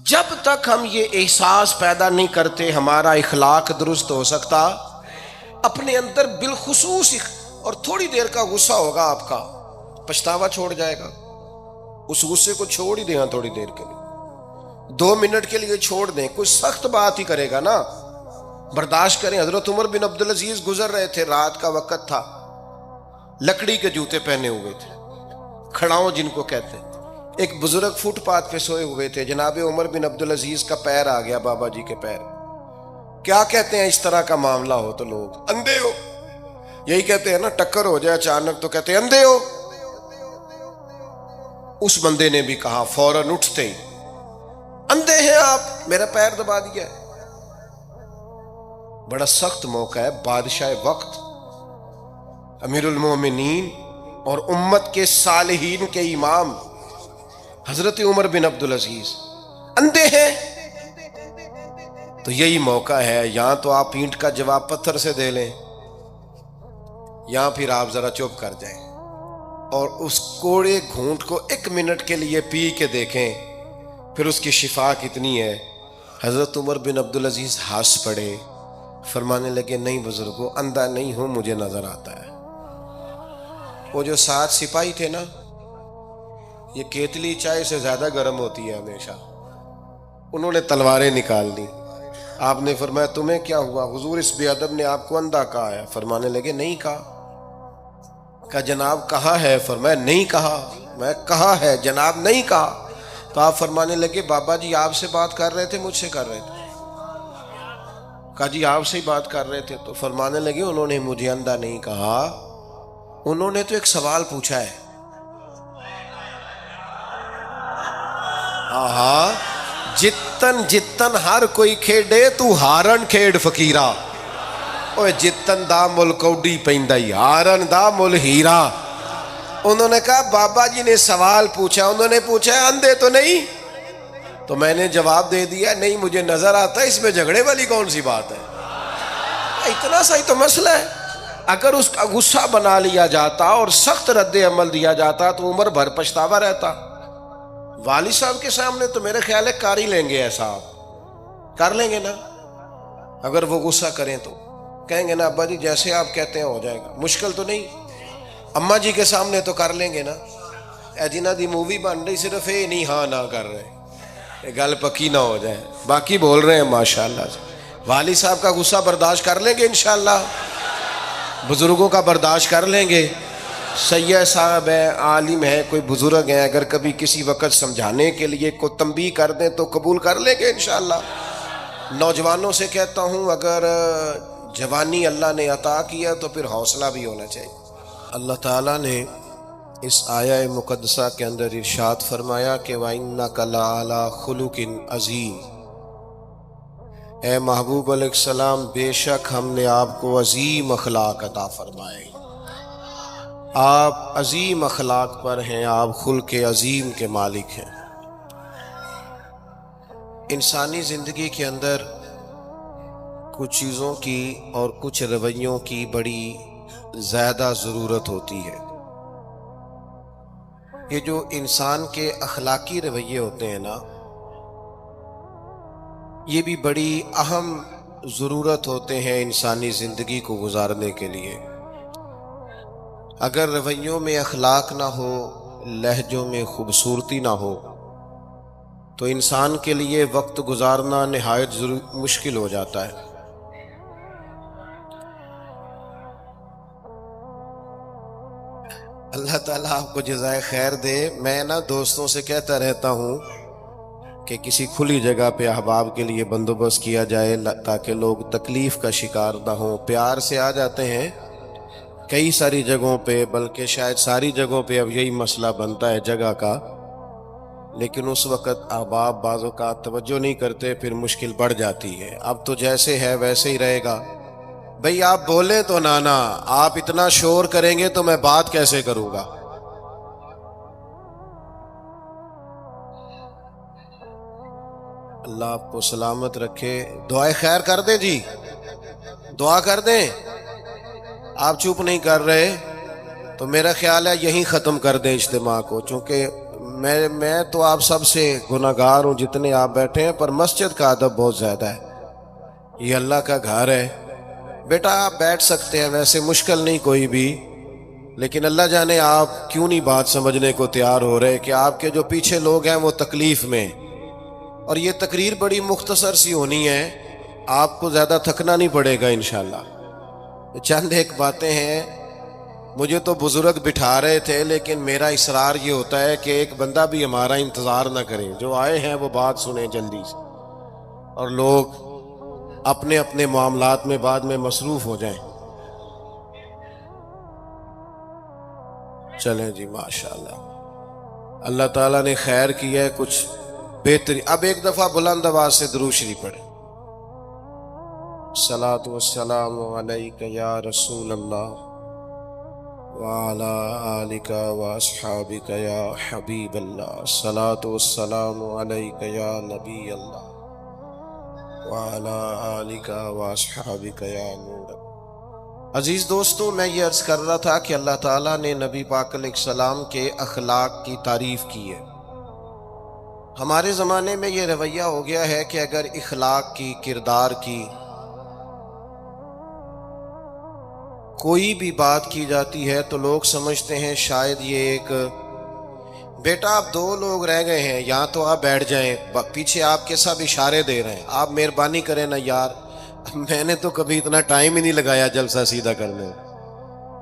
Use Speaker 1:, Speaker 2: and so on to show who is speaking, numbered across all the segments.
Speaker 1: جب تک ہم یہ احساس پیدا نہیں کرتے ہمارا اخلاق درست ہو سکتا. اپنے اندر بالخصوص اور تھوڑی دیر کا غصہ ہوگا آپ کا، پچھتاوا چھوڑ جائے گا. اس غصے کو چھوڑ ہی دیں تھوڑی دیر کے لیے، 2 منٹ کے لیے چھوڑ دیں. کوئی سخت بات ہی کرے گا نا، برداشت کریں. حضرت عمر بن عبدالعزیز گزر رہے تھے، رات کا وقت تھا، لکڑی کے جوتے پہنے ہوئے تھے، کھڑاؤں جن کو کہتے ہیں. ایک بزرگ فٹ پاتھ پہ سوئے ہوئے تھے، جناب عمر بن عبدالعزیز کا پیر آ گیا، بابا جی کے پیر. کیا کہتے ہیں اس طرح کا معاملہ ہو تو لوگ؟ اندھے ہو. یہی کہتے ہیں نا، ٹکر ہو جائے اچانک تو کہتے ہیں اندھے ہو. اس بندے نے بھی کہا فوراً اٹھتے ہی، اندھے ہیں آپ، میرا پیر دبا دیا ہے. بڑا سخت موقع ہے. بادشاہ وقت، امیر المومنین اور امت کے صالحین کے امام حضرت عمر بن عبدالعزیز اندھے ہیں. تو یہی موقع ہے، یہاں تو آپ اینٹ کا جواب پتھر سے دے لیں، یہاں پھر آپ ذرا چپ کر جائیں اور اس کوڑے گھونٹ کو 1 منٹ کے لیے پی کے دیکھیں، پھر اس کی شفا کتنی ہے. حضرت عمر بن عبدالعزیز ہنس پڑے، فرمانے لگے نہیں بزرگوں، اندھا نہیں ہوں، مجھے نظر آتا ہے. وہ جو 7 سپاہی تھے نا، یہ کیتلی چائے سے زیادہ گرم ہوتی ہے ہمیشہ. انہوں نے تلواریں نکال لی. آپ نے فرمایا تمہیں کیا ہوا؟ حضور اس بے ادب نے آپ کو اندھا کہا ہے. فرمانے لگے نہیں کہا. کہا جناب کہا ہے. فرمایا نہیں کہا. میں کہا ہے جناب، نہیں کہا. تو آپ فرمانے لگے بابا جی آپ سے بات کر رہے تھے مجھ سے کر رہے تھے؟ کہا جی آپ سے ہی بات کر رہے تھے. تو فرمانے لگے انہوں نے مجھے اندھا نہیں کہا، انہوں نے تو ایک سوال پوچھا ہے. آہا، جتن جتن ہر کوئی کھیڈے تو ہارن کھیڈ فقیرا. اوے جتن دا مل کوڈی پیندائی، ہارن دا مل ہیرا. انہوں نے کہا بابا جی نے سوال پوچھا، انہوں نے پوچھا ہے اندھے تو نہیں؟ تو میں نے جواب دے دیا نہیں مجھے نظر آتا ہے. اس میں جھگڑے والی کون سی بات ہے؟ اتنا سا ہی تو مسئلہ ہے. اگر اس کا غصہ بنا لیا جاتا اور سخت رد عمل دیا جاتا تو عمر بھر پچھتاوا رہتا. والد صاحب کے سامنے تو میرے خیال ہے کر ہی لیں گے، ایسا آپ کر لیں گے نا. اگر وہ غصہ کریں تو کہیں گے نا ابا جی جیسے آپ کہتے ہیں ہو جائے گا، مشکل تو نہیں. اماں جی کے سامنے تو کر لیں گے نا. اے جنہ دی مووی بن رہی صرف یہ نہیں ہاں نہ کر رہے، گل پکی نہ ہو جائے، باقی بول رہے ہیں ماشاءاللہ سے. والد صاحب کا غصہ برداشت کر لیں گے انشاءاللہ، بزرگوں کا برداشت کر لیں گے. سید صاحب ہے، عالم ہے، کوئی بزرگ ہیں، اگر کبھی کسی وقت سمجھانے کے لیے کو تنبیہ کر دیں تو قبول کر لیں گے انشاءاللہ. نوجوانوں سے کہتا ہوں اگر جوانی اللہ نے عطا کیا تو پھر حوصلہ بھی ہونا چاہیے. اللہ تعالیٰ نے اس آیہ مقدسہ کے اندر ارشاد فرمایا کہ وَإِنَّكَ لَعَلَىٰ خُلُقٍ عَظِيمٍ. اے محبوب علیہ السلام بے شک ہم نے آپ کو عظیم اخلاق عطا فرمائے. آپ عظیم اخلاق پر ہیں، آپ خلق عظیم کے مالک ہیں. انسانی زندگی کے اندر کچھ چیزوں کی اور کچھ رویوں کی بڑی زیادہ ضرورت ہوتی ہے. یہ جو انسان کے اخلاقی رویے ہوتے ہیں نا، یہ بھی بڑی اہم ضرورت ہوتے ہیں انسانی زندگی کو گزارنے کے لیے. اگر رویوں میں اخلاق نہ ہو، لہجوں میں خوبصورتی نہ ہو تو انسان کے لیے وقت گزارنا نہایت مشکل ہو جاتا ہے. اللہ تعالیٰ آپ کو جزائے خیر دے. میں نا دوستوں سے کہتا رہتا ہوں کہ کسی کھلی جگہ پہ احباب کے لیے بندوبست کیا جائے تاکہ لوگ تکلیف کا شکار نہ ہوں. پیار سے آ جاتے ہیں کئی ساری جگہوں پہ، بلکہ شاید ساری جگہوں پہ اب یہی مسئلہ بنتا ہے جگہ کا، لیکن اس وقت احباب بعض اوقات توجہ نہیں کرتے، پھر مشکل بڑھ جاتی ہے. اب تو جیسے ہے ویسے ہی رہے گا. بھئی آپ بولیں تو نانا، آپ اتنا شور کریں گے تو میں بات کیسے کروں گا؟ اللہ آپ کو سلامت رکھے. دعائے خیر کر دیں جی، دعا کر دیں. آپ چپ نہیں کر رہے تو میرا خیال ہے یہیں ختم کر دیں اجتماع کو، چونکہ میں تو آپ سب سے گناہگار ہوں جتنے آپ بیٹھے ہیں، پر مسجد کا ادب بہت زیادہ ہے. یہ اللہ کا گھر ہے. بیٹا آپ بیٹھ سکتے ہیں، ویسے مشکل نہیں کوئی بھی، لیکن اللہ جانے آپ کیوں نہیں بات سمجھنے کو تیار ہو رہے کہ آپ کے جو پیچھے لوگ ہیں وہ تکلیف میں. اور یہ تقریر بڑی مختصر سی ہونی ہے، آپ کو زیادہ تھکنا نہیں پڑے گا انشاءاللہ. چند ایک باتیں ہیں. مجھے تو بزرگ بٹھا رہے تھے، لیکن میرا اصرار یہ ہوتا ہے کہ ایک بندہ بھی ہمارا انتظار نہ کرے، جو آئے ہیں وہ بات سنیں جلدی سے، اور لوگ اپنے اپنے معاملات میں بعد میں مصروف ہو جائیں. چلیں جی ماشاءاللہ، اللہ تعالیٰ نے خیر کیا ہے. کچھ بہتری. اب ایک دفعہ بلند آواز سے درود شریف پڑھیں. الصلاۃ والسلام علیک یا رسول اللہ وعلی آلک واصحابک یا حبیب اللہ. الصلاۃ والسلام علیک یا نبی اللہ وعلی آلک واصحابک یا نور. عزیز دوستو، میں یہ عرض کر رہا تھا کہ اللہ تعالیٰ نے نبی پاک علیہ السلام کے اخلاق کی تعریف کی ہے. ہمارے زمانے میں یہ رویہ ہو گیا ہے کہ اگر اخلاق کی، کردار کی کوئی بھی بات کی جاتی ہے تو لوگ سمجھتے ہیں شاید یہ ایک بیٹا آپ دو لوگ رہ گئے ہیں، یہاں تو آپ بیٹھ جائیں، پیچھے آپ کے سب اشارے دے رہے ہیں، آپ مہربانی کریں نا یار. میں نے تو کبھی اتنا ٹائم ہی نہیں لگایا جلسہ سیدھا کرنے.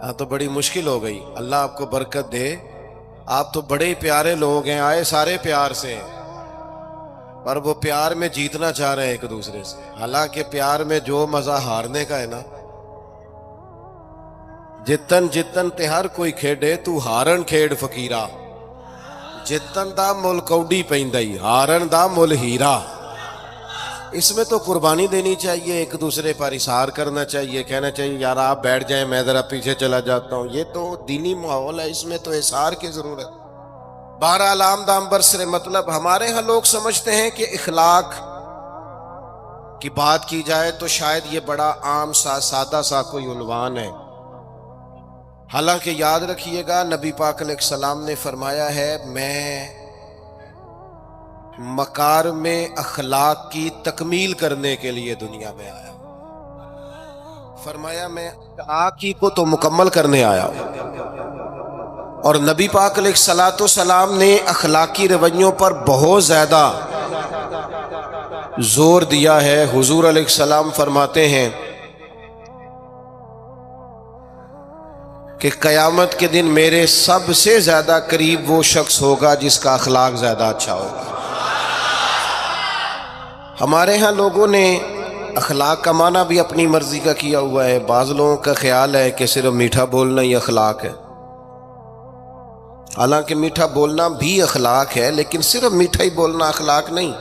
Speaker 1: ہاں تو بڑی مشکل ہو گئی. اللہ آپ کو برکت دے. آپ تو بڑے ہی پیارے لوگ ہیں، آئے سارے پیار سے ہیں، پر وہ پیار میں جیتنا چاہ رہے ہیں ایک دوسرے سے. حالانکہ پیار میں جو مزہ ہارنے کا ہے نا. جتن جتن تے ہر کوئی کھیڈے تو ہارن کھیڈ فقیرا. جتن دا مل کوڈی پیندائی، ہارن دا مل ہیرا. اس میں تو قربانی دینی چاہیے، ایک دوسرے پر اثار کرنا چاہیے، کہنا چاہیے یار آپ بیٹھ جائیں میں ذرا پیچھے چلا جاتا ہوں. یہ تو دینی ماحول ہے، اس میں تو اثار کی ضرورت. بہرحال عام دام برسر مطلب ہمارے ہاں لوگ سمجھتے ہیں کہ اخلاق کی بات کی جائے تو شاید یہ بڑا عام سا سادہ سا کوئی عنوان ہے. حالانکہ یاد رکھیے گا نبی پاک علیہ السلام نے فرمایا ہے میں مکارم اخلاق کی تکمیل کرنے کے لیے دنیا میں آیا. فرمایا میں اخلاق کو تو مکمل کرنے آیا ہوں. اور نبی پاک علیہ السلام نے اخلاقی رویوں پر بہت زیادہ زور دیا ہے. حضور علیہ السلام فرماتے ہیں کہ قیامت کے دن میرے سب سے زیادہ قریب وہ شخص ہوگا جس کا اخلاق زیادہ اچھا ہوگا. ہمارے ہاں لوگوں نے اخلاق کا معنی بھی اپنی مرضی کا کیا ہوا ہے. بعض لوگوں کا خیال ہے کہ صرف میٹھا بولنا ہی اخلاق ہے. حالانکہ میٹھا بولنا بھی اخلاق ہے، لیکن صرف میٹھا ہی بولنا اخلاق نہیں.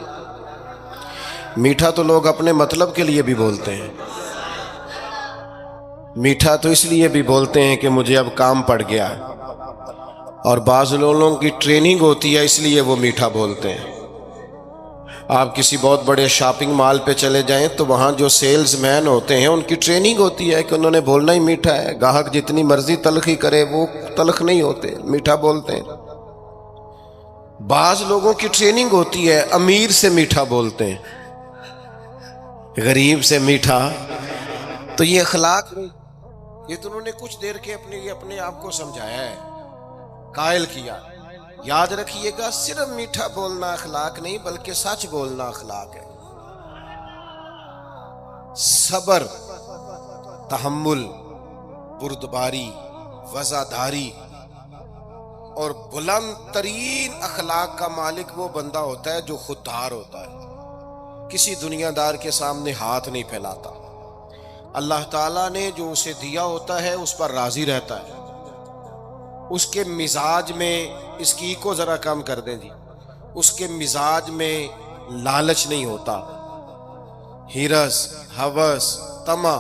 Speaker 1: میٹھا تو لوگ اپنے مطلب کے لیے بھی بولتے ہیں. میٹھا تو اس لیے بھی بولتے ہیں کہ مجھے اب کام پڑ گیا ہے، اور بعض لوگوں کی ٹریننگ ہوتی ہے اس لیے وہ میٹھا بولتے ہیں. آپ کسی بہت بڑے شاپنگ مال پہ چلے جائیں تو وہاں جو سیلز مین ہوتے ہیں ان کی ٹریننگ ہوتی ہے کہ انہوں نے بولنا ہی میٹھا ہے. گاہک جتنی مرضی تلخی کرے وہ تلخ نہیں ہوتے، میٹھا بولتے ہیں. بعض لوگوں کی ٹریننگ ہوتی ہے امیر سے میٹھا بولتے ہیں، غریب سے میٹھا. تو یہ اخلاق نہیں، یہ تو انہوں نے کچھ دیر کے اپنے آپ کو سمجھایا ہے، قائل کیا. یاد رکھیے گا صرف میٹھا بولنا اخلاق نہیں بلکہ سچ بولنا اخلاق ہے. صبر، تحمل، بردباری، وفاداری اور بلند ترین اخلاق کا مالک وہ بندہ ہوتا ہے جو خوددار ہوتا ہے، کسی دنیا دار کے سامنے ہاتھ نہیں پھیلاتا. اللہ تعالیٰ نے جو اسے دیا ہوتا ہے اس پر راضی رہتا ہے. اس کے مزاج میں، اس کی کو ذرا کم کر دیں جی، اس کے مزاج میں لالچ نہیں ہوتا، ہرس، ہوس، طمع،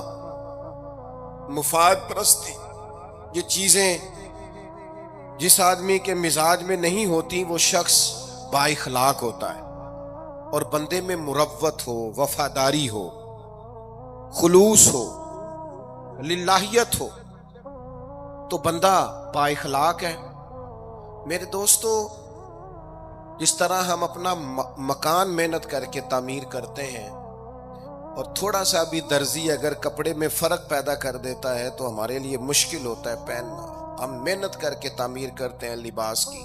Speaker 1: مفاد پرستی، یہ چیزیں جس آدمی کے مزاج میں نہیں ہوتی وہ شخص با اخلاق ہوتا ہے. اور بندے میں مروت ہو، وفاداری ہو، خلوص ہو، للہیت ہو تو بندہ با اخلاق ہے. میرے دوستو، جس طرح ہم اپنا مکان محنت کر کے تعمیر کرتے ہیں، اور تھوڑا سا بھی درزی اگر کپڑے میں فرق پیدا کر دیتا ہے تو ہمارے لیے مشکل ہوتا ہے پہننا. ہم محنت کر کے تعمیر کرتے ہیں لباس کی،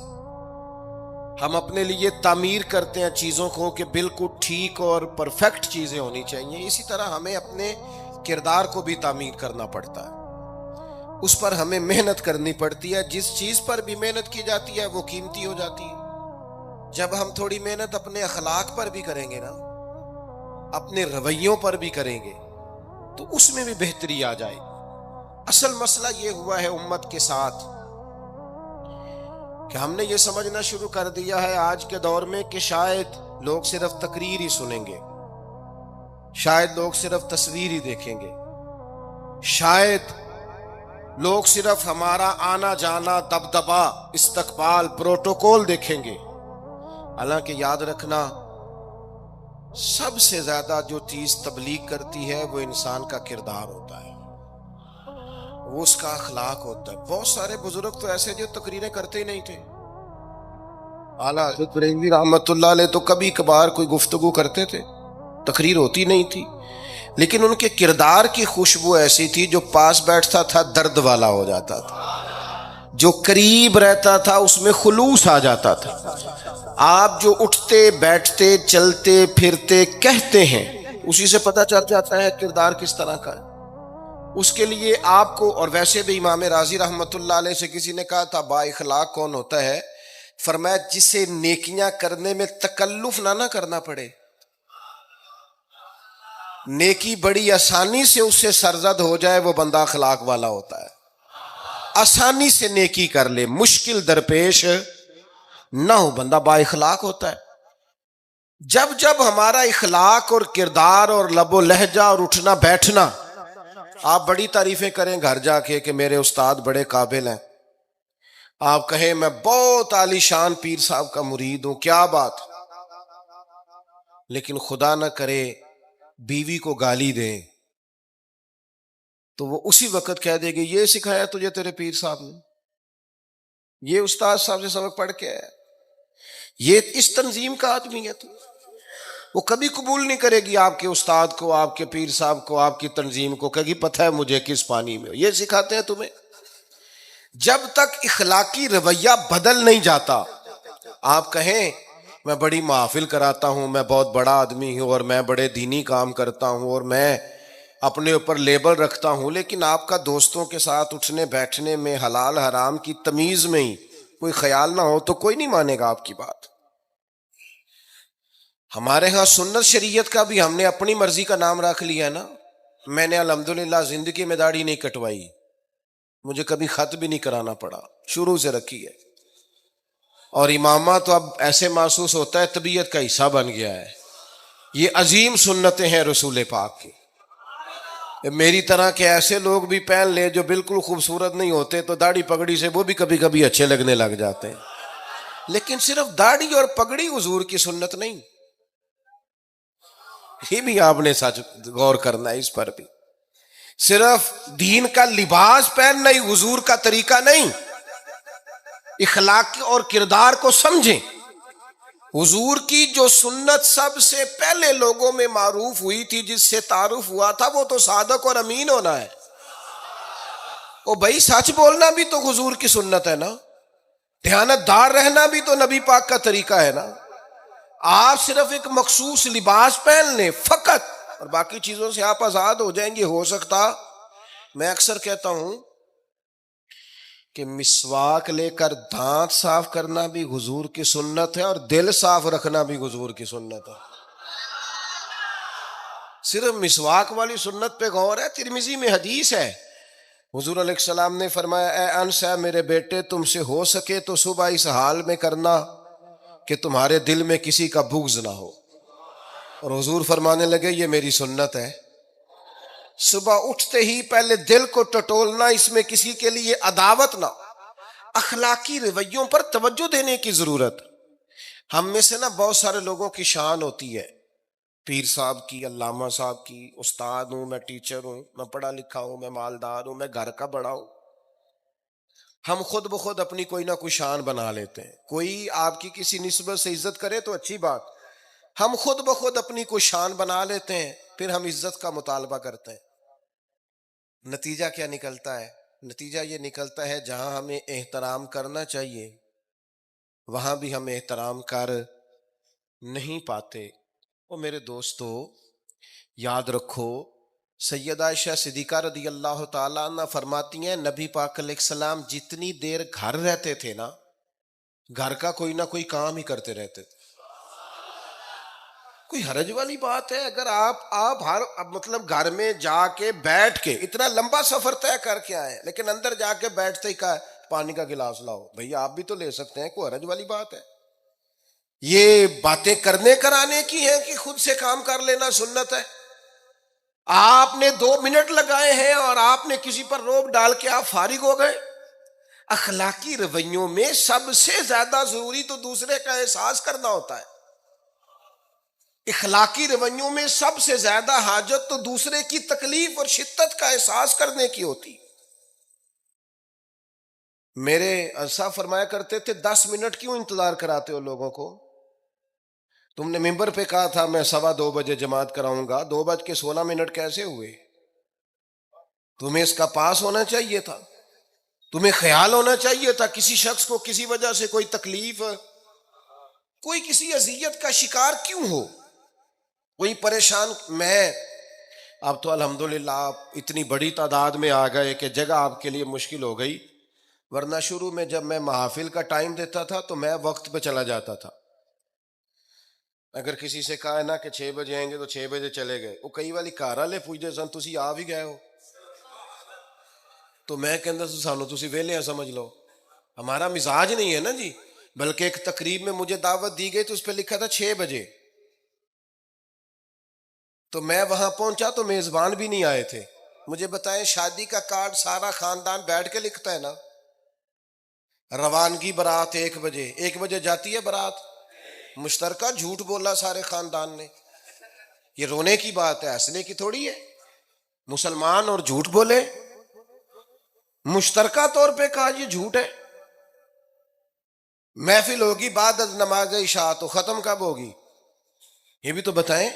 Speaker 1: ہم اپنے لیے تعمیر کرتے ہیں چیزوں کو کہ بالکل ٹھیک اور پرفیکٹ چیزیں ہونی چاہیے. اسی طرح ہمیں اپنے کردار کو بھی تعمیر کرنا پڑتا ہے، اس پر ہمیں محنت کرنی پڑتی ہے. جس چیز پر بھی محنت کی جاتی ہے وہ قیمتی ہو جاتی ہے. جب ہم تھوڑی محنت اپنے اخلاق پر بھی کریں گے نا، اپنے رویوں پر بھی کریں گے، تو اس میں بھی بہتری آ جائے. اصل مسئلہ یہ ہوا ہے امت کے ساتھ کہ ہم نے یہ سمجھنا شروع کر دیا ہے آج کے دور میں کہ شاید لوگ صرف تقریر ہی سنیں گے، شاید لوگ صرف تصویر ہی دیکھیں گے، شاید لوگ صرف ہمارا آنا جانا، دبدبا، استقبال، پروٹوکول دیکھیں گے. حالانکہ یاد رکھنا، سب سے زیادہ جو چیز تبلیغ کرتی ہے وہ انسان کا کردار ہوتا ہے، وہ اس کا اخلاق ہوتا ہے. بہت سارے بزرگ تو ایسے جو تقریریں کرتے ہی نہیں تھے. اعلیٰ حضرت بریلوی رحمۃ اللہ علیہ تو کبھی کبھار کوئی گفتگو کرتے تھے، تقریر ہوتی نہیں تھی، لیکن ان کے کردار کی خوشبو ایسی تھی جو پاس بیٹھتا تھا درد والا ہو جاتا تھا، جو قریب رہتا تھا اس میں خلوص آ جاتا تھا. آپ جو اٹھتے بیٹھتے چلتے پھرتے کہتے ہیں اسی سے پتہ چل جاتا ہے کردار کس طرح کا ہے. اس کے لیے آپ کو، اور ویسے بھی امام راضی رحمۃ اللہ علیہ سے کسی نے کہا تھا با اخلاق کون ہوتا ہے؟ فرمایا جسے نیکیاں کرنے میں تکلف نہ کرنا پڑے، نیکی بڑی آسانی سے اس سے سرزد ہو جائے، وہ بندہ اخلاق والا ہوتا ہے. آسانی سے نیکی کر لے، مشکل درپیش نہ ہو، بندہ با اخلاق ہوتا ہے. جب جب ہمارا اخلاق اور کردار اور لب و لہجہ اور اٹھنا بیٹھنا، آپ بڑی تعریفیں کریں گھر جا کے کہ میرے استاد بڑے قابل ہیں، آپ کہیں میں بہت عالی شان پیر صاحب کا مرید ہوں، کیا بات، لیکن خدا نہ کرے بیوی کو گالی دیں تو وہ اسی وقت کہہ دے گی یہ سکھایا تجھے تیرے پیر صاحب نے، یہ استاد صاحب سے سبق پڑھ کے ہے، یہ اس تنظیم کا آدمی ہے. تو وہ کبھی قبول نہیں کرے گی آپ کے استاد کو، آپ کے پیر صاحب کو، آپ کی تنظیم کو، کہے گی پتہ ہے مجھے کس پانی میں یہ سکھاتے ہیں تمہیں. جب تک اخلاقی رویہ بدل نہیں جاتا، آپ کہیں میں بڑی محافل کراتا ہوں، میں بہت بڑا آدمی ہوں، اور میں بڑے دینی کام کرتا ہوں، اور میں اپنے اوپر لیبل رکھتا ہوں، لیکن آپ کا دوستوں کے ساتھ اٹھنے بیٹھنے میں حلال حرام کی تمیز میں ہی کوئی خیال نہ ہو تو کوئی نہیں مانے گا آپ کی بات. ہمارے ہاں سنت شریعت کا بھی ہم نے اپنی مرضی کا نام رکھ لیا نا. میں نے الحمدللہ زندگی میں داڑھی نہیں کٹوائی، مجھے کبھی خط بھی نہیں کرانا پڑا، شروع سے رکھی ہے. اور امامہ تو اب ایسے محسوس ہوتا ہے طبیعت کا حصہ بن گیا ہے. یہ عظیم سنتیں ہیں رسول پاک کی. میری طرح کے ایسے لوگ بھی پہن لے جو بالکل خوبصورت نہیں ہوتے تو داڑھی پگڑی سے وہ بھی کبھی کبھی اچھے لگنے لگ جاتے ہیں، لیکن صرف داڑھی اور پگڑی حضور کی سنت نہیں. یہ بھی آپ نے سچ غور کرنا ہے اس پر بھی. صرف دین کا لباس پہننا ہی حضور کا طریقہ نہیں. اخلاق اور کردار کو سمجھیں. حضور کی جو سنت سب سے پہلے لوگوں میں معروف ہوئی تھی، جس سے تعارف ہوا تھا، وہ تو صادق اور امین ہونا ہے. او بھائی سچ بولنا بھی تو حضور کی سنت ہے نا، دیانت دار رہنا بھی تو نبی پاک کا طریقہ ہے نا. آپ صرف ایک مخصوص لباس پہن لیں فقط اور باقی چیزوں سے آپ آزاد ہو جائیں گے. ہو سکتا، میں اکثر کہتا ہوں کہ مسواک لے کر دانت صاف کرنا بھی حضور کی سنت ہے، اور دل صاف رکھنا بھی حضور کی سنت ہے. صرف مسواک والی سنت پہ غور ہے. ترمذی میں حدیث ہے، حضور علیہ السلام نے فرمایا اے انس ہے میرے بیٹے، تم سے ہو سکے تو صبح اس حال میں کرنا کہ تمہارے دل میں کسی کا بغض نہ ہو. اور حضور فرمانے لگے یہ میری سنت ہے. صبح اٹھتے ہی پہلے دل کو ٹٹولنا، اس میں کسی کے لیے عداوت نہ. اخلاقی رویوں پر توجہ دینے کی ضرورت. ہم میں سے نا بہت سارے لوگوں کی شان ہوتی ہے، پیر صاحب کی، علامہ صاحب کی، استاد ہوں، میں ٹیچر ہوں، میں پڑھا لکھا ہوں، میں مالدار ہوں، میں گھر کا بڑا ہوں. ہم خود بخود اپنی کوئی نہ کوئی شان بنا لیتے ہیں. کوئی آپ کی کسی نسبت سے عزت کرے تو اچھی بات، ہم خود بخود اپنی کوئی شان بنا لیتے ہیں، پھر ہم عزت کا مطالبہ کرتے ہیں. نتیجہ کیا نکلتا ہے؟ نتیجہ یہ نکلتا ہے جہاں ہمیں احترام کرنا چاہیے وہاں بھی ہم احترام کر نہیں پاتے. اور میرے دوستو یاد رکھو، سیدہ عائشہ صدیقہ رضی اللہ تعالیٰ عنہ فرماتی ہیں نبی پاک علیہ السلام جتنی دیر گھر رہتے تھے نا، گھر کا کوئی نہ کوئی کام ہی کرتے رہتے تھے. کوئی حرج والی بات ہے اگر آپ ہر مطلب گھر میں جا کے بیٹھ کے اتنا لمبا سفر طے کر کے آئے لیکن اندر جا کے بیٹھتے ہی کہا پانی کا گلاس لاؤ؟ بھئی آپ بھی تو لے سکتے ہیں، کوئی حرج والی بات ہے؟ یہ باتیں کرنے کرانے کی ہیں کہ خود سے کام کر لینا سنت ہے؟ آپ نے 2 منٹ لگائے ہیں اور آپ نے کسی پر روب ڈال کے آپ فارغ ہو گئے. اخلاقی رویوں میں سب سے زیادہ ضروری تو دوسرے کا احساس کرنا ہوتا ہے. اخلاقی رویوں میں سب سے زیادہ حاجت تو دوسرے کی تکلیف اور شدت کا احساس کرنے کی ہوتی. میرے صاحب فرمایا کرتے تھے 10 منٹ کیوں انتظار کراتے ہو لوگوں کو؟ تم نے ممبر پہ کہا تھا میں 2:15 بجے جماعت کراؤں گا، 2:16 کیسے ہوئے؟ تمہیں اس کا پاس ہونا چاہیے تھا، تمہیں خیال ہونا چاہیے تھا کسی شخص کو کسی وجہ سے کوئی تکلیف، کوئی کسی اذیت کا شکار کیوں ہو، کوئی پریشان. میں اب تو الحمدللہ آپ اتنی بڑی تعداد میں آ گئے کہ جگہ آپ کے لیے مشکل ہو گئی، ورنہ شروع میں جب میں محافل کا ٹائم دیتا تھا تو میں وقت پہ چلا جاتا تھا. اگر کسی سے کہا ہے نا کہ 6 بجے آئیں گے تو 6 بجے چلے گئے. وہ کئی والی گھر والے پوچھتے سن تسی آ بھی گئے ہو؟ تو میں کہندا سانو تسی ویلے سمجھ لو. ہمارا مزاج نہیں ہے نا جی. بلکہ ایک تقریب میں مجھے دعوت دی گئی تو اس پہ لکھا تھا 6 بجے، تو میں وہاں پہنچا تو میزبان بھی نہیں آئے تھے. مجھے بتائیں شادی کا کارڈ سارا خاندان بیٹھ کے لکھتا ہے نا. روانگی برات 1 بجے، 1 بجے جاتی ہے برات. مشترکہ جھوٹ بولا سارے خاندان نے. یہ رونے کی بات ہے، ہنسنے کی تھوڑی ہے. مسلمان اور جھوٹ بولے، مشترکہ طور پہ کہا یہ جھوٹ ہے. محفل ہوگی بعد از نماز عشاء، تو ختم کب ہوگی یہ بھی تو بتائیں.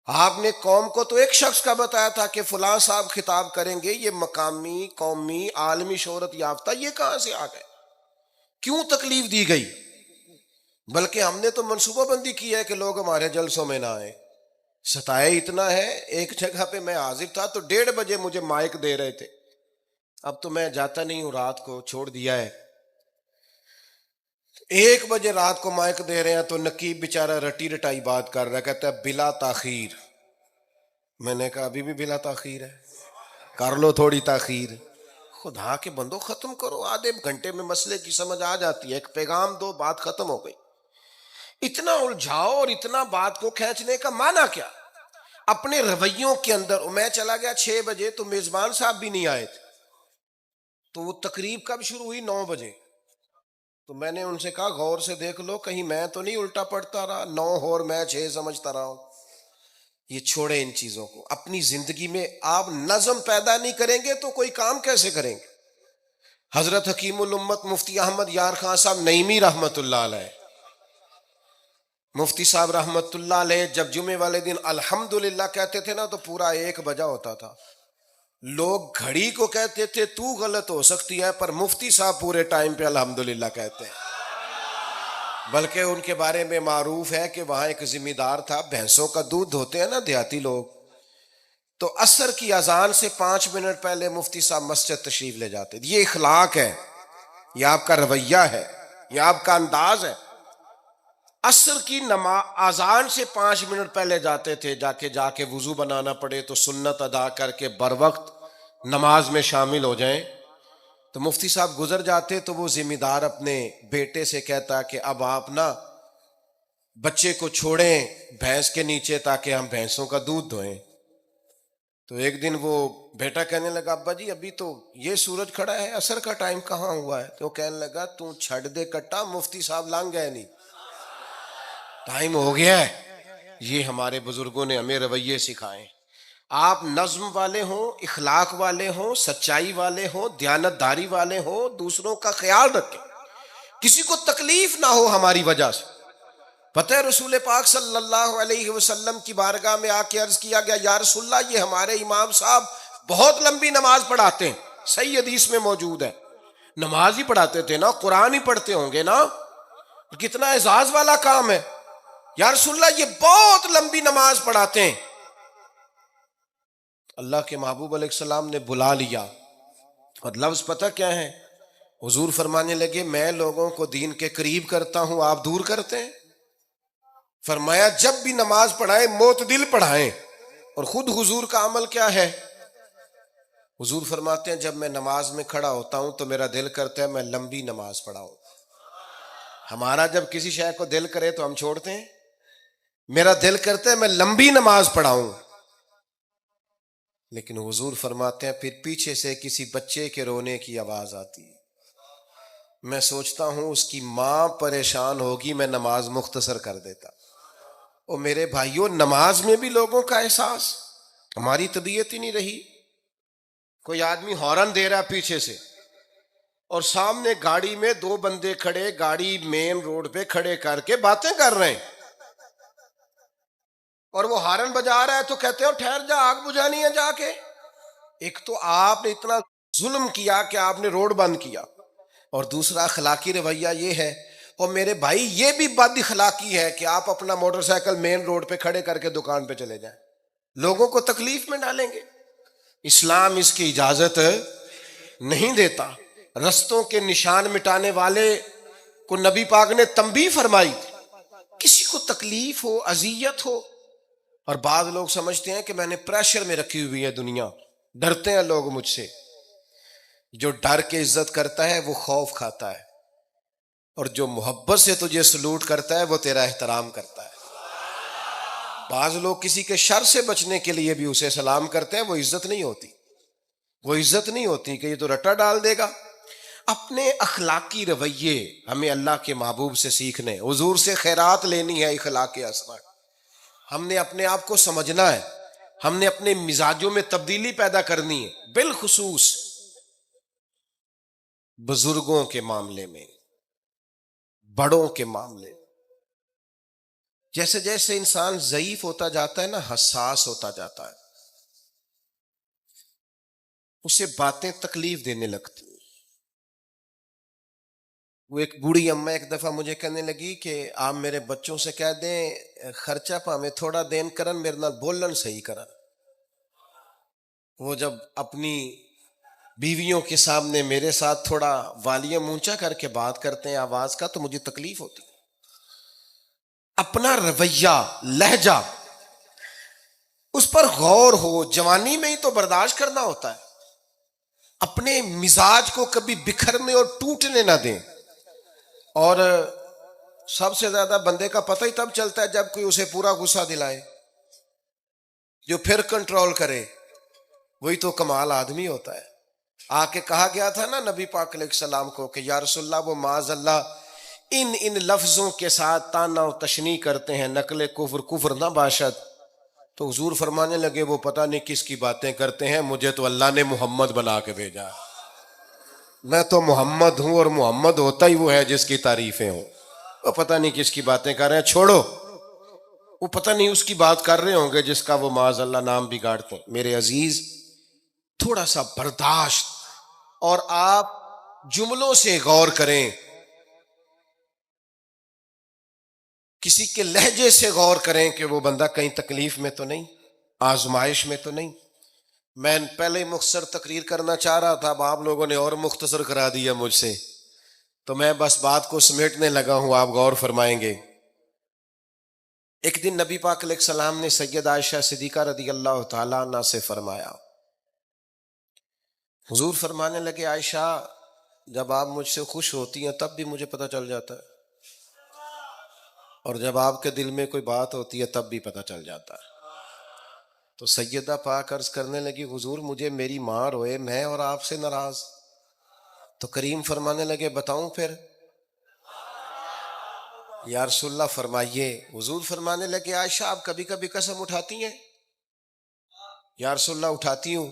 Speaker 1: آپ نے قوم کو تو ایک شخص کا بتایا تھا کہ فلاں صاحب خطاب کریں گے، یہ مقامی قومی عالمی شہرت یافتہ، یہ کہاں سے آ گئے؟ کیوں تکلیف دی گئی؟ بلکہ ہم نے تو منصوبہ بندی کی ہے کہ لوگ ہمارے جلسوں میں نہ آئیں. ستائے اتنا ہے، ایک جگہ پہ میں حاضر تھا تو 1:30 بجے مجھے مائک دے رہے تھے. اب تو میں جاتا نہیں ہوں، رات کو چھوڑ دیا ہے. 1 بجے رات کو مائک دے رہے ہیں تو نقیب بیچارہ رٹی رٹائی بات کر رہا ہے، کہتا ہے بلا تاخیر. میں نے کہا ابھی بھی بلا تاخیر ہے، کر لو تھوڑی تاخیر. خدا کے بندو ختم کرو، آدھے گھنٹے میں مسئلے کی سمجھ آ جاتی ہے. ایک پیغام دو، بات ختم ہو گئی. اتنا الجھاؤ اور اتنا بات کو کھینچنے کا معنی کیا؟ اپنے رویوں کے اندر. میں چلا گیا 6 بجے تو میزبان صاحب بھی نہیں آئے تھے، تو وہ تقریب کب شروع ہوئی؟ 9 بجے. تو میں نے ان سے کہا غور سے دیکھ لو کہیں میں تو نہیں الٹا پڑتا رہا، 9 اور میں 6 سمجھتا رہا ہوں. یہ چھوڑے ان چیزوں کو. اپنی زندگی میں آپ نظم پیدا نہیں کریں گے تو کوئی کام کیسے کریں گے؟ حضرت حکیم الامت مفتی احمد یار خان صاحب نعیمی رحمت اللہ علیہ، مفتی صاحب رحمت اللہ علیہ جب جمعے والے دن الحمدللہ کہتے تھے نا تو پورا 1 بجا ہوتا تھا. لوگ گھڑی کو کہتے تھے تو غلط ہو سکتی ہے، پر مفتی صاحب پورے ٹائم پہ الحمدللہ کہتے ہیں. بلکہ ان کے بارے میں معروف ہے کہ وہاں ایک ذمہ دار تھا، بھینسوں کا دودھ دھوتے ہیں نا دیہاتی لوگ، تو عصر کی اذان سے 5 منٹ پہلے مفتی صاحب مسجد تشریف لے جاتے. یہ اخلاق ہے، یہ آپ کا رویہ ہے، یہ آپ کا انداز ہے. عصر کی اذان سے 5 منٹ پہلے جاتے تھے، جا کے وضو بنانا پڑے تو سنت ادا کر کے بر وقت نماز میں شامل ہو جائیں. تو مفتی صاحب گزر جاتے تو وہ ذمہ دار اپنے بیٹے سے کہتا کہ اب آپ نا بچے کو چھوڑیں بھینس کے نیچے تاکہ ہم بھینسوں کا دودھ دھوئیں. تو ایک دن وہ بیٹا کہنے لگا ابا جی ابھی تو یہ سورج کھڑا ہے، عصر کا ٹائم کہاں ہوا ہے؟ تو وہ کہنے لگا تو چھڑ دے کٹا، مفتی صاحب لنگ گئے نہیں، ٹائم ہو گیا ہے. یہ ہمارے بزرگوں نے ہمیں رویے سکھائے. آپ نظم والے ہوں، اخلاق والے ہوں، سچائی والے ہوں، دیانت داری والے ہوں، دوسروں کا خیال رکھیں، کسی کو تکلیف نہ ہو ہماری وجہ سے۔ پتہ ہے رسول پاک صلی اللہ علیہ وسلم کی بارگاہ میں آ کے عرض کیا گیا، یا رسول اللہ، یہ ہمارے امام صاحب بہت لمبی نماز پڑھاتے ہیں۔ صحیح حدیث میں موجود ہے، نماز ہی پڑھاتے تھے نا، قرآن ہی پڑھتے ہوں گے نا، کتنا اعزاز والا کام ہے۔ یا رسول اللہ، یہ بہت لمبی نماز پڑھاتے ہیں۔ اللہ کے محبوب علیہ السلام نے بلا لیا، اور لفظ پتہ کیا ہے؟ حضور فرمانے لگے، میں لوگوں کو دین کے قریب کرتا ہوں، آپ دور کرتے ہیں۔ فرمایا جب بھی نماز پڑھائیں معتدل پڑھائیں۔ اور خود حضور کا عمل کیا ہے؟ حضور فرماتے ہیں جب میں نماز میں کھڑا ہوتا ہوں تو میرا دل کرتا ہے میں لمبی نماز پڑھاؤں۔ ہمارا جب کسی شے کو دل کرے تو ہم چھوڑتے ہیں، میرا دل کرتا ہے میں لمبی نماز پڑھاؤں۔ لیکن حضور فرماتے ہیں پھر پیچھے سے کسی بچے کے رونے کی آواز آتی ہے، میں سوچتا ہوں اس کی ماں پریشان ہوگی، میں نماز مختصر کر دیتا۔ اور میرے بھائیوں، نماز میں بھی لوگوں کا احساس، ہماری طبیعت ہی نہیں رہی۔ کوئی آدمی ہارن دے رہا پیچھے سے، اور سامنے گاڑی میں دو بندے کھڑے، گاڑی مین روڈ پہ کھڑے کر کے باتیں کر رہے ہیں، اور وہ ہارن بجا رہا ہے تو کہتے ہیں ٹھہر جا، آگ بجھانی ہے جا کے۔ ایک تو آپ نے اتنا ظلم کیا کہ آپ نے روڈ بند کیا، اور دوسرا اخلاقی رویہ یہ ہے، اور میرے بھائی یہ بھی بد اخلاقی ہے کہ آپ اپنا موٹر سائیکل مین روڈ پہ کھڑے کر کے دکان پہ چلے جائیں، لوگوں کو تکلیف میں ڈالیں گے۔ اسلام اس کی اجازت نہیں دیتا۔ رستوں کے نشان مٹانے والے کو نبی پاک نے تنبیہ فرمائی تھی، کسی کو تکلیف ہو، اذیت ہو۔ اور بعض لوگ سمجھتے ہیں کہ میں نے پریشر میں رکھی ہوئی ہے دنیا، ڈرتے ہیں لوگ مجھ سے۔ جو ڈر کے عزت کرتا ہے وہ خوف کھاتا ہے، اور جو محبت سے تجھے سلوٹ کرتا ہے وہ تیرا احترام کرتا ہے۔ بعض لوگ کسی کے شر سے بچنے کے لیے بھی اسے سلام کرتے ہیں، وہ عزت نہیں ہوتی، وہ عزت نہیں ہوتی کہ یہ تو رٹا ڈال دے گا۔ اپنے اخلاقی رویے ہمیں اللہ کے محبوب سے سیکھنے، حضور سے خیرات لینی ہے، اخلاق اسما۔ ہم نے اپنے آپ کو سمجھنا ہے، ہم نے اپنے مزاجوں میں تبدیلی پیدا کرنی ہے، بالخصوص بزرگوں کے معاملے میں، بڑوں کے معاملے میں۔ جیسے جیسے انسان ضعیف ہوتا جاتا ہے نا، حساس ہوتا جاتا ہے، اسے باتیں تکلیف دینے لگتی ہیں۔ وہ ایک بوڑھی اماں ایک دفعہ مجھے کہنے لگی کہ آپ میرے بچوں سے کہہ دیں خرچہ پامیں تھوڑا دین کرن، میرے نال بولن صحیح کرن۔ وہ جب اپنی بیویوں کے سامنے میرے ساتھ تھوڑا والیوم اونچا کر کے بات کرتے ہیں آواز کا تو مجھے تکلیف ہوتی۔ اپنا رویہ، لہجہ، اس پر غور ہو، جوانی میں ہی تو برداشت کرنا ہوتا ہے۔ اپنے مزاج کو کبھی بکھرنے اور ٹوٹنے نہ دیں۔ اور سب سے زیادہ بندے کا پتہ ہی تب چلتا ہے جب کوئی اسے پورا غصہ دلائے، جو پھر کنٹرول کرے، وہی تو کمال آدمی ہوتا ہے۔ آ کے کہا گیا تھا نا نبی پاک علیہ السلام کو کہ یا رسول اللہ، وہ معاذ اللہ ان لفظوں کے ساتھ تانا و تشنیع کرتے ہیں، نقل کفر کفر نہ باشد۔ تو حضور فرمانے لگے وہ پتہ نہیں کس کی باتیں کرتے ہیں، مجھے تو اللہ نے محمد بنا کے بھیجا، میں تو محمد ہوں، اور محمد ہوتا ہی وہ ہے جس کی تعریفیں ہوں۔ وہ پتہ نہیں کس کی باتیں کر رہے ہیں، چھوڑو، وہ پتہ نہیں اس کی بات کر رہے ہوں گے جس کا وہ معاذ اللہ نام بگاڑتے ہیں۔ میرے عزیز، تھوڑا سا برداشت، اور آپ جملوں سے غور کریں، کسی کے لہجے سے غور کریں کہ وہ بندہ کہیں تکلیف میں تو نہیں، آزمائش میں تو نہیں۔ میں پہلے مختصر تقریر کرنا چاہ رہا تھا، اب آپ لوگوں نے اور مختصر کرا دیا مجھ سے، تو میں بس بات کو سمیٹنے لگا ہوں، آپ غور فرمائیں گے۔ ایک دن نبی پاک علیہ السلام نے سید عائشہ صدیقہ رضی اللہ تعالیٰ عنہ سے فرمایا، حضور فرمانے لگے عائشہ، جب آپ مجھ سے خوش ہوتی ہیں تب بھی مجھے پتہ چل جاتا ہے، اور جب آپ کے دل میں کوئی بات ہوتی ہے تب بھی پتہ چل جاتا ہے۔ تو سیدہ پاک عرض کرنے لگی حضور مجھے میری ماں روئے، میں اور آپ سے ناراض؟ تو کریم فرمانے لگے بتاؤں پھر؟ یا رسول اللہ فرمائیے۔ حضور فرمانے لگے عائشہ آپ کبھی کبھی قسم اٹھاتی ہیں؟ یا رسول اللہ اٹھاتی ہوں.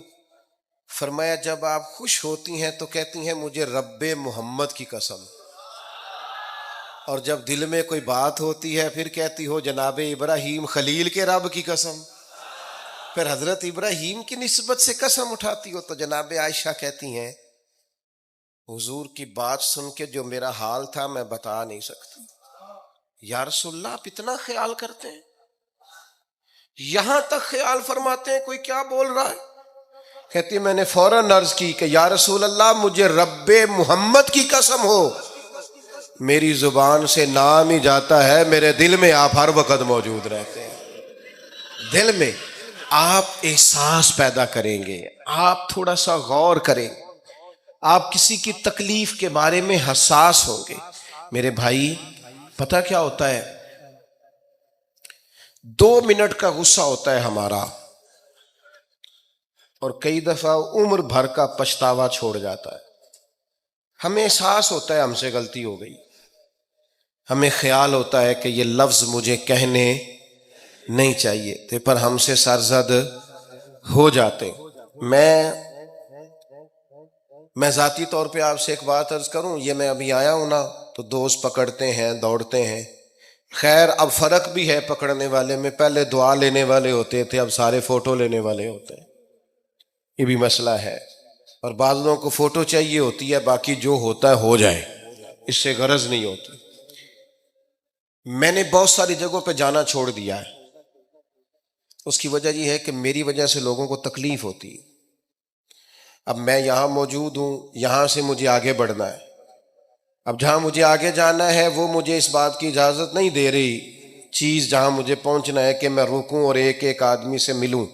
Speaker 1: فرمایا جب آپ خوش ہوتی ہیں تو کہتی ہیں مجھے رب محمد کی قسم، اور جب دل میں کوئی بات ہوتی ہے پھر کہتی ہو جناب ابراہیم خلیل کے رب کی قسم. پھر حضرت ابراہیم کی نسبت سے قسم اٹھاتی ہو. تو جناب عائشہ کہتی ہیں حضور کی بات سن کے جو میرا حال تھا میں بتا نہیں سکتی. یا رسول اللہ آپ اتنا خیال کرتے ہیں، یہاں تک خیال فرماتے ہیں کوئی کیا بول رہا ہے؟ کہتی میں نے فوراً عرض کی کہ یا رسول اللہ مجھے رب محمد کی قسم ہو، میری زبان سے نام ہی جاتا ہے، میرے دل میں آپ ہر وقت موجود رہتے ہیں. دل میں آپ احساس پیدا کریں گے، آپ تھوڑا سا غور کریں، آپ کسی کی تکلیف کے بارے میں حساس ہوں گے. میرے بھائی پتہ کیا ہوتا ہے، 2 منٹ کا غصہ ہوتا ہے ہمارا، اور کئی دفعہ عمر بھر کا پچھتاوا چھوڑ جاتا ہے. ہمیں احساس ہوتا ہے ہم سے غلطی ہو گئی، ہمیں خیال ہوتا ہے کہ یہ لفظ مجھے کہنے نہیں چاہیے تھے، پر ہم سے سرزد ہو جاتے. میں ذاتی طور پہ آپ سے ایک بات عرض کروں، یہ میں ابھی آیا ہوں نا تو دوست پکڑتے ہیں دوڑتے ہیں. خیر اب فرق بھی ہے پکڑنے والے میں، پہلے دعا لینے والے ہوتے تھے، اب سارے فوٹو لینے والے ہوتے ہیں. یہ بھی مسئلہ ہے. اور بعض لوگوں کو فوٹو چاہیے ہوتی ہے، باقی جو ہوتا ہے ہو جائے، اس سے غرض نہیں ہوتی. میں نے بہت ساری جگہوں پہ جانا چھوڑ دیا ہے. اس کی وجہ یہ ہے کہ میری وجہ سے لوگوں کو تکلیف ہوتی ہے. اب میں یہاں موجود ہوں، یہاں سے مجھے آگے بڑھنا ہے. اب جہاں مجھے آگے جانا ہے وہ مجھے اس بات کی اجازت نہیں دے رہی چیز جہاں مجھے پہنچنا ہے کہ میں رکوں اور ایک ایک آدمی سے ملوں.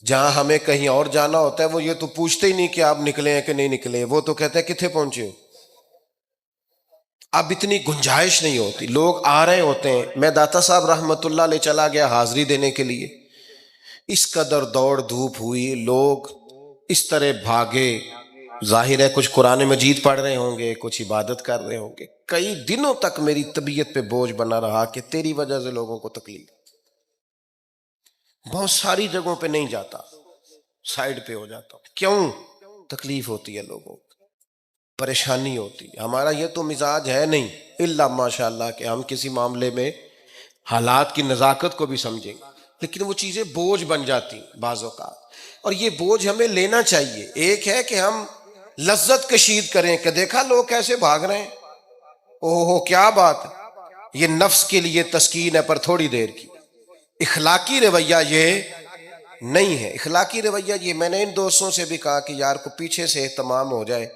Speaker 1: جہاں ہمیں کہیں اور جانا ہوتا ہے وہ یہ تو پوچھتے ہی نہیں کہ آپ نکلے ہیں کہ نہیں نکلے، وہ تو کہتے ہیں کتنے پہنچے ہو. اب اتنی گنجائش نہیں ہوتی، لوگ آ رہے ہوتے ہیں. میں داتا صاحب رحمت اللہ علیہ چلا گیا حاضری دینے کے لیے، اس قدر دوڑ دھوپ ہوئی، لوگ اس طرح بھاگے. ظاہر ہے کچھ قرآن مجید پڑھ رہے ہوں گے، کچھ عبادت کر رہے ہوں گے. کئی دنوں تک میری طبیعت پہ بوجھ بنا رہا کہ تیری وجہ سے لوگوں کو تکلیف. بہت ساری جگہوں پہ نہیں جاتا، سائڈ پہ ہو جاتا ہوں. کیوں؟ تکلیف ہوتی ہے لوگوں کو، پریشانی ہوتی ہے. ہمارا یہ تو مزاج ہے نہیں الا ماشاء اللہ کہ ہم کسی معاملے میں حالات کی نزاکت کو بھی سمجھیں، لیکن وہ چیزیں بوجھ بن جاتی بعض اوقات، اور یہ بوجھ ہمیں لینا چاہیے. ایک ہے کہ ہم لذت کشید کریں کہ دیکھا لوگ کیسے بھاگ رہے ہیں، اوہ کیا بات ہے. یہ نفس کے لیے تسکین ہے پر تھوڑی دیر کی. اخلاقی رویہ یہ نہیں ہے. اخلاقی رویہ یہ، میں نے ان دوستوں سے بھی کہا کہ یار کو پیچھے سے اہتمام ہو جائے،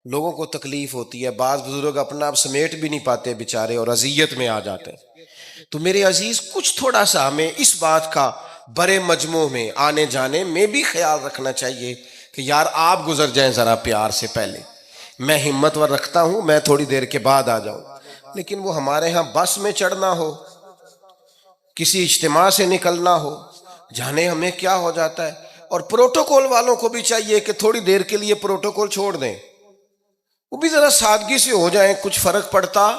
Speaker 1: لوگوں کو تکلیف ہوتی ہے. بعض بزرگ اپنا آپ سمیٹ بھی نہیں پاتے بیچارے اور اذیت میں آ جاتے ہیں. تو میرے عزیز کچھ تھوڑا سا ہمیں اس بات کا بڑے مجموع میں آنے جانے میں بھی خیال رکھنا چاہیے کہ یار آپ گزر جائیں ذرا پیار سے پہلے. میں ہمت ور رکھتا ہوں میں تھوڑی دیر کے بعد آ جاؤں، لیکن وہ ہمارے ہاں بس میں چڑھنا ہو، کسی اجتماع سے نکلنا ہو، جانے ہمیں کیا ہو جاتا ہے. اور پروٹوکول والوں کو بھی چاہیے کہ تھوڑی دیر کے لیے پروٹوکول چھوڑ دیں، وہ بھی ذرا سادگی سے ہو جائیں. کچھ فرق پڑتا؟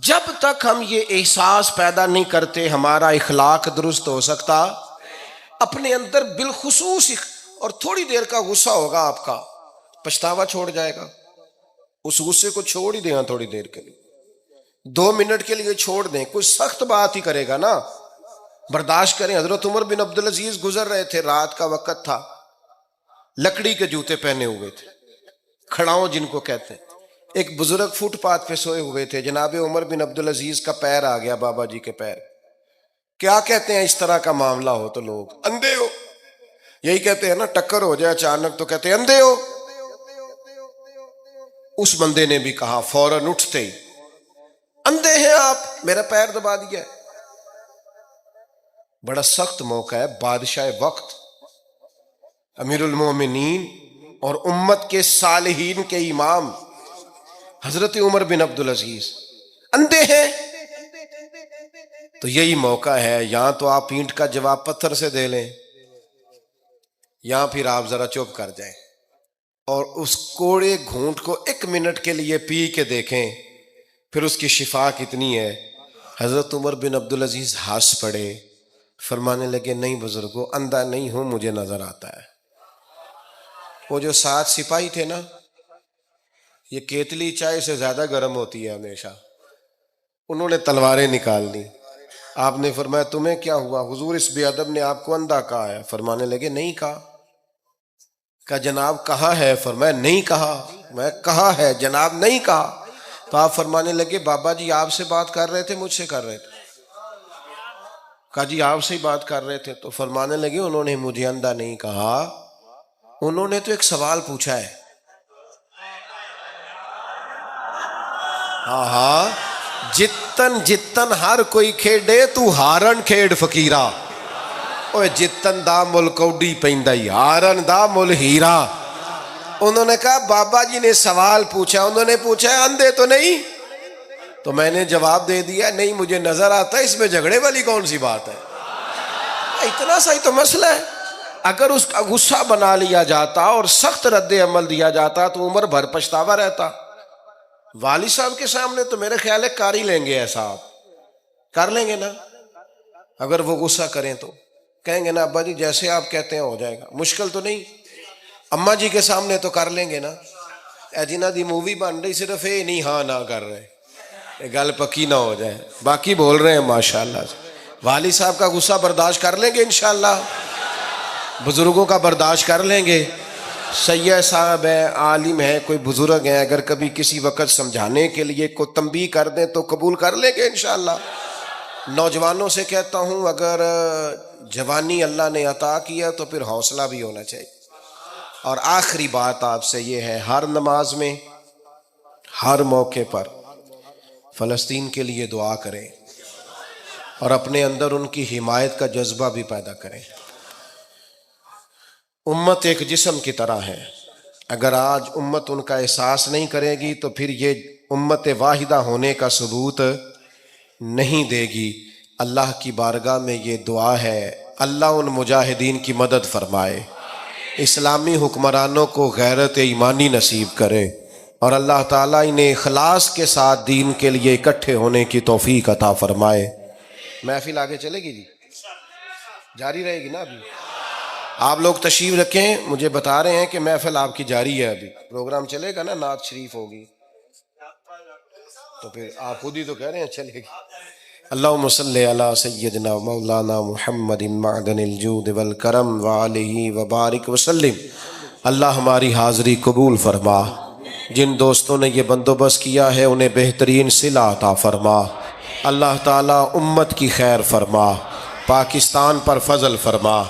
Speaker 1: جب تک ہم یہ احساس پیدا نہیں کرتے ہمارا اخلاق درست ہو سکتا. اپنے اندر بالخصوص اور تھوڑی دیر کا غصہ ہوگا آپ کا، پچھتاوا چھوڑ جائے گا. اس غصے کو چھوڑ ہی دیں تھوڑی دیر کے لیے، 2 منٹ کے لیے چھوڑ دیں. کوئی سخت بات ہی کرے گا نا، برداشت کریں. حضرت عمر بن عبدالعزیز گزر رہے تھے، رات کا وقت تھا، لکڑی کے جوتے پہنے ہوئے تھے، کھڑاؤں جن کو کہتے ہیں. ایک بزرگ فٹ پاتھ پہ سوئے ہوئے تھے، جناب عمر بن عبدالعزیز کا پیر آ گیا، بابا جی کے پیر. کیا کہتے ہیں اس طرح کا معاملہ ہو تو لوگ اندھے ہو، یہی کہتے ہیں نا، ٹکر ہو جائے اچانک تو کہتے ہیں اندھے ہو. اس بندے نے بھی کہا فوراً اٹھتے ہی، اندھے ہیں آپ، میرا پیر دبا دیا ہے. بڑا سخت موقع ہے. بادشاہ وقت، امیر المومنین اور امت کے صالحین کے امام حضرت عمر بن عبدالعزیز اندھے ہیں. تو یہی موقع ہے، یہاں تو آپ اینٹ کا جواب پتھر سے دے لیں، یہاں پھر آپ ذرا چپ کر جائیں اور اس کوڑے گھونٹ کو 1 منٹ کے لیے پی کے دیکھیں، پھر اس کی شفا کتنی ہے. حضرت عمر بن عبدالعزیز ہنس پڑے، فرمانے لگے نہیں بزرگوں، اندھا نہیں ہوں، مجھے نظر آتا ہے۔ وہ جو 7 سپاہی تھے نا، یہ کیتلی چائے سے زیادہ گرم ہوتی ہے ہمیشہ، انہوں نے تلواریں نکال دی۔ آپ نے فرمایا تمہیں کیا ہوا؟ حضور اس بے ادب نے آپ کو اندھا کہا ہے۔ فرمانے لگے نہیں کہا۔ کہا جناب کہا ہے؟ فرمایا نہیں کہا۔ میں کہا ہے جناب، نہیں کہا۔ تو آپ فرمانے لگے بابا جی آپ سے بات کر رہے تھے مجھ سے کر رہے تھے؟ کہا جی آپ سے ہی بات کر رہے تھے۔ تو فرمانے لگے انہوں نے مجھے اندھا نہیں کہا، انہوں نے تو ایک سوال پوچھا ہے۔ ہاں ہاں، جتن جتن ہر کوئی کھیڈے تو ہارن کھیڈ فقیرا، اوے جتن دا مل کوڈی پیندا ہارن دا مل ہیرا۔ انہوں نے کہا بابا جی نے سوال پوچھا، انہوں نے پوچھا ہے اندھے تو نہیں؟ تو میں نے جواب دے دیا نہیں مجھے نظر آتا ہے، اس میں جھگڑے والی کون سی بات ہے؟ اتنا سا ہی تو مسئلہ ہے۔ اگر اس کا غصہ بنا لیا جاتا اور سخت رد عمل دیا جاتا تو عمر بھر پچھتاوا رہتا۔ والد صاحب کے سامنے تو میرے خیال ہے کر ہی لیں گے، ایسا آپ کر لیں گے نا؟ اگر وہ غصہ کریں تو کہیں گے نا ابا جی جیسے آپ کہتے ہیں ہو جائے گا، مشکل تو نہیں۔ اماں جی کے سامنے تو کر لیں گے نا؟ اے جنہ دی مووی بن رہی صرف یہ نہیں ہاں نہ کر رہے، گل پکی نہ ہو جائے، باقی بول رہے ہیں ماشاءاللہ سے۔ والد صاحب کا غصہ برداشت کر لیں گے انشاءاللہ، بزرگوں کا برداشت کر لیں گے۔ سید صاحب ہے، عالم ہے، کوئی بزرگ ہیں، اگر کبھی کسی وقت سمجھانے کے لیے کوئی تنبیہ کر دیں تو قبول کر لیں گے انشاءاللہ۔ نوجوانوں سے کہتا ہوں اگر جوانی اللہ نے عطا کیا تو پھر حوصلہ بھی ہونا چاہیے۔ اور آخری بات آپ سے یہ ہے، ہر نماز میں ہر موقع پر فلسطین کے لیے دعا کریں اور اپنے اندر ان کی حمایت کا جذبہ بھی پیدا کریں۔ امت ایک جسم کی طرح ہے، اگر آج امت ان کا احساس نہیں کرے گی تو پھر یہ امت واحدہ ہونے کا ثبوت نہیں دے گی۔ اللہ کی بارگاہ میں یہ دعا ہے، اللہ ان مجاہدین کی مدد فرمائے، اسلامی حکمرانوں کو غیرت ایمانی نصیب کرے، اور اللہ تعالیٰ انہیں اخلاص کے ساتھ دین کے لیے اکٹھے ہونے کی توفیق عطا فرمائے۔ محفل آگے چلے گی جی، جاری رہے گی نا؟ ابھی آپ لوگ تشریف رکھیں، مجھے بتا رہے ہیں کہ محفل آپ کی جاری ہے، ابھی پروگرام چلے گا نا، نعت شریف ہوگی، تو پھر آپ خود ہی تو کہہ رہے ہیں چلے گی۔ اللہم صلی علی سیدنا مولانا محمد معدن الجود والکرم وآلہ وبارک وسلم۔ اللہ ہماری حاضری قبول فرما، جن دوستوں نے یہ بندوبست کیا ہے انہیں بہترین صلہ عطا فرما۔ اللہ تعالیٰ امت کی خیر فرما، پاکستان پر فضل فرما۔